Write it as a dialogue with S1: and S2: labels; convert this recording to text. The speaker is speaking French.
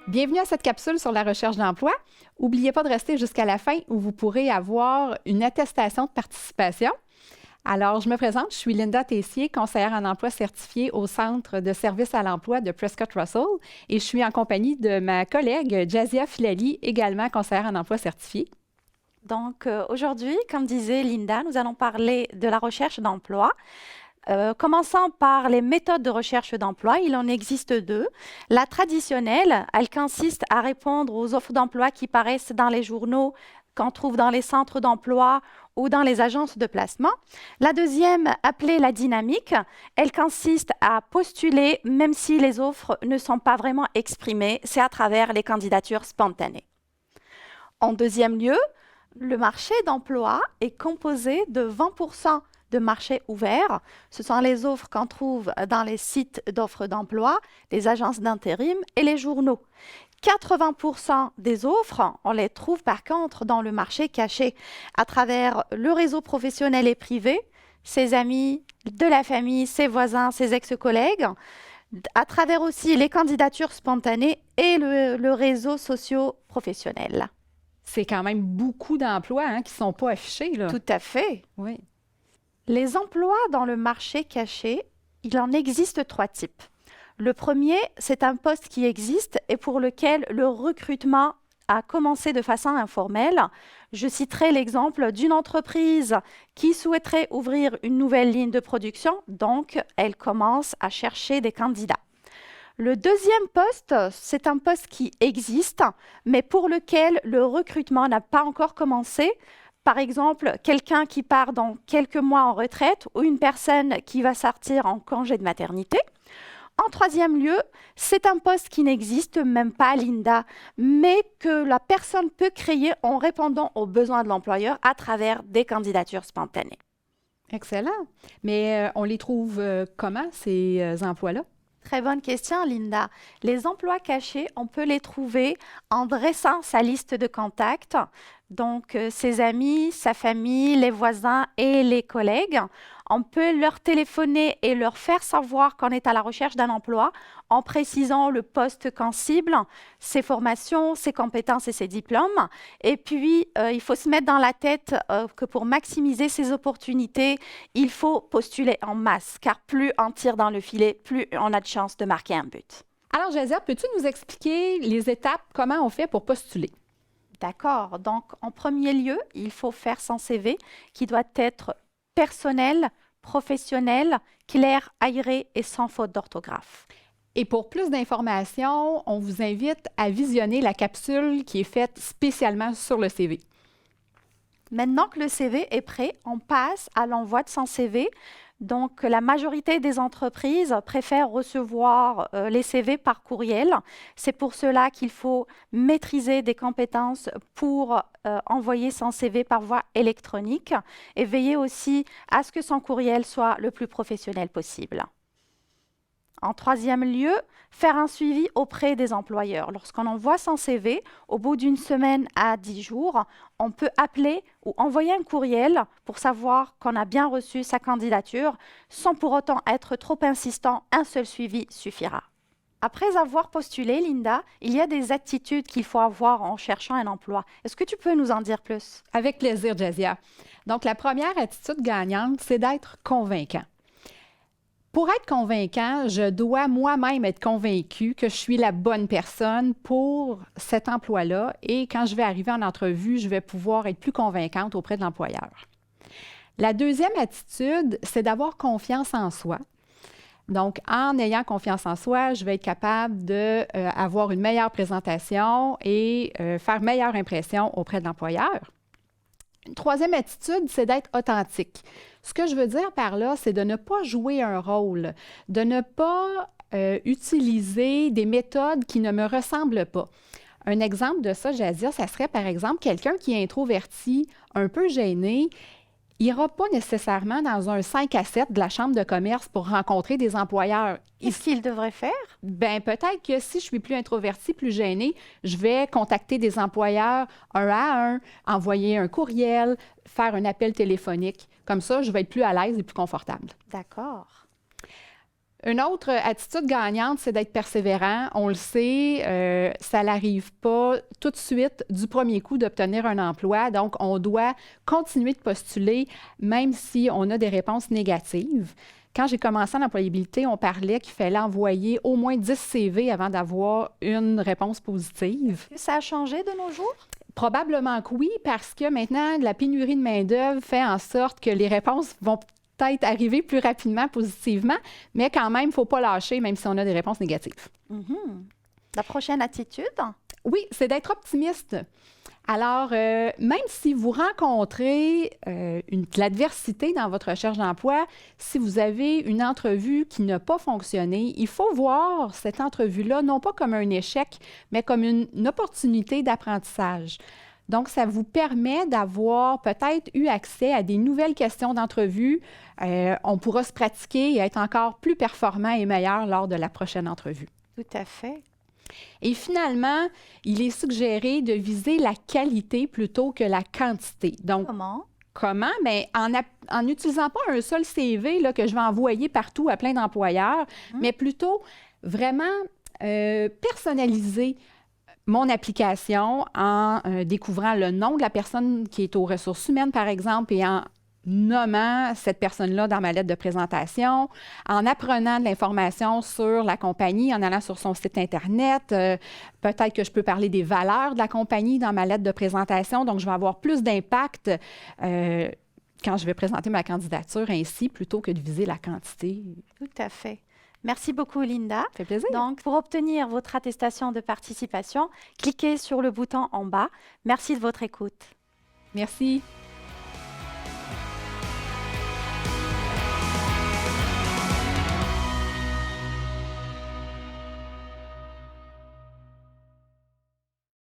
S1: Bienvenue à cette capsule sur la recherche d'emploi. N'oubliez pas de rester jusqu'à la fin où vous pourrez avoir une attestation de participation. Alors, je me présente, je suis Linda Tessier, conseillère en emploi certifiée au Centre de services à l'emploi de Prescott Russell et je suis en compagnie de ma collègue Jazia Filali, également conseillère en emploi certifiée.
S2: Donc aujourd'hui, comme disait Linda, nous allons parler de la recherche d'emploi. Commençons par les méthodes de recherche d'emploi. Il en existe deux. La traditionnelle, elle consiste à répondre aux offres d'emploi qui paraissent dans les journaux, qu'on trouve dans les centres d'emploi ou dans les agences de placement. La deuxième, appelée la dynamique, elle consiste à postuler même si les offres ne sont pas vraiment exprimées. C'est à travers les candidatures spontanées. En deuxième lieu, le marché d'emploi est composé de 20% de marchés ouverts. Ce sont les offres qu'on trouve dans les sites d'offres d'emploi, les agences d'intérim et les journaux. 80% des offres, on les trouve par contre dans le marché caché, à travers le réseau professionnel et privé, ses amis, de la famille, ses voisins, ses ex-collègues, à travers aussi les candidatures spontanées et le réseau socio-professionnel.
S1: C'est quand même beaucoup d'emplois qui ne sont pas affichés, là.
S2: Tout à fait.
S1: Oui.
S2: Les emplois dans le marché caché, il en existe trois types. Le premier, c'est un poste qui existe et pour lequel le recrutement a commencé de façon informelle. Je citerai l'exemple d'une entreprise qui souhaiterait ouvrir une nouvelle ligne de production, donc elle commence à chercher des candidats. Le deuxième poste, c'est un poste qui existe, mais pour lequel le recrutement n'a pas encore commencé. Par exemple, quelqu'un qui part dans quelques mois en retraite ou une personne qui va sortir en congé de maternité. En troisième lieu, c'est un poste qui n'existe même pas, Linda, mais que la personne peut créer en répondant aux besoins de l'employeur à travers des candidatures spontanées.
S1: Excellent. Mais on les trouve comment, ces emplois-là?
S2: Très bonne question, Linda. Les emplois cachés, on peut les trouver en dressant sa liste de contacts, donc ses amis, sa famille, les voisins et les collègues. On peut leur téléphoner et leur faire savoir qu'on est à la recherche d'un emploi en précisant le poste qu'on cible, ses formations, ses compétences et ses diplômes. Et puis, il faut se mettre dans la tête que pour maximiser ces opportunités, il faut postuler en masse, car plus on tire dans le filet, plus on a de chances de marquer un but.
S1: Alors, Jazia, peux-tu nous expliquer les étapes, comment on fait pour postuler?
S2: D'accord. Donc, en premier lieu, il faut faire son CV qui doit être personnel, professionnel, clair, aéré et sans faute d'orthographe.
S1: Et pour plus d'informations, on vous invite à visionner la capsule qui est faite spécialement sur le CV.
S2: Maintenant que le CV est prêt, on passe à l'envoi de son CV. Donc, la majorité des entreprises préfèrent recevoir les CV par courriel. C'est pour cela qu'il faut maîtriser des compétences pour envoyer son CV par voie électronique et veiller aussi à ce que son courriel soit le plus professionnel possible. En troisième lieu, faire un suivi auprès des employeurs. Lorsqu'on envoie son CV, au bout d'une semaine à 10 jours, on peut appeler ou envoyer un courriel pour savoir qu'on a bien reçu sa candidature. Sans pour autant être trop insistant, un seul suivi suffira. Après avoir postulé, Linda, il y a des attitudes qu'il faut avoir en cherchant un emploi. Est-ce que tu peux nous en dire plus?
S1: Avec plaisir, Jazia. Donc, la première attitude gagnante, c'est d'être convaincant. Pour être convaincant, je dois moi-même être convaincue que je suis la bonne personne pour cet emploi-là et quand je vais arriver en entrevue, je vais pouvoir être plus convaincante auprès de l'employeur. La deuxième attitude, c'est d'avoir confiance en soi. Donc, en ayant confiance en soi, je vais être capable d'avoir une meilleure présentation et faire meilleure impression auprès de l'employeur. Une troisième attitude, c'est d'être authentique. Ce que je veux dire par là, c'est de ne pas jouer un rôle, de ne pas utiliser des méthodes qui ne me ressemblent pas. Un exemple de ça, Jazia, ça serait par exemple quelqu'un qui est introverti, un peu gêné, n'ira pas nécessairement dans un 5 à 7 de la chambre de commerce pour rencontrer des employeurs.
S2: Qu'est-ce qu'il devrait faire?
S1: Bien, peut-être que si je suis plus introvertie, plus gênée, je vais contacter des employeurs un à un, envoyer un courriel, faire un appel téléphonique. Comme ça, je vais être plus à l'aise et plus confortable.
S2: D'accord.
S1: Une autre attitude gagnante, c'est d'être persévérant. On le sait, ça n'arrive pas tout de suite du premier coup d'obtenir un emploi. Donc, on doit continuer de postuler, même si on a des réponses négatives. Quand j'ai commencé en employabilité, on parlait qu'il fallait envoyer au moins 10 CV avant d'avoir une réponse positive.
S2: Ça a changé de nos jours?
S1: Probablement que oui, parce que maintenant, la pénurie de main-d'œuvre fait en sorte que les réponses vont peut-être arriver plus rapidement, positivement, mais quand même, il ne faut pas lâcher, même si on a des réponses négatives.
S2: La prochaine attitude?
S1: Oui, c'est d'être optimiste. Alors, même si vous rencontrez de l'adversité dans votre recherche d'emploi, si vous avez une entrevue qui n'a pas fonctionné, il faut voir cette entrevue-là non pas comme un échec, mais comme une opportunité d'apprentissage. Donc, ça vous permet d'avoir peut-être eu accès à des nouvelles questions d'entrevue. On pourra se pratiquer et être encore plus performant et meilleur lors de la prochaine entrevue.
S2: Tout à fait.
S1: Et finalement, il est suggéré de viser la qualité plutôt que la quantité. Donc, comment? Mais en n'utilisant pas un seul CV là, que je vais envoyer partout à plein d'employeurs, mais plutôt vraiment personnaliser mon application en découvrant le nom de la personne qui est aux ressources humaines, par exemple, et en nommant cette personne-là dans ma lettre de présentation, en apprenant de l'information sur la compagnie, en allant sur son site Internet. Peut-être que je peux parler des valeurs de la compagnie dans ma lettre de présentation. Donc, je vais avoir plus d'impact quand je vais présenter ma candidature ainsi, plutôt que de viser la quantité.
S2: Tout à fait. Merci beaucoup, Linda.
S1: Ça fait plaisir.
S2: Donc, pour obtenir votre attestation de participation, cliquez sur le bouton en bas. Merci de votre écoute.
S1: Merci.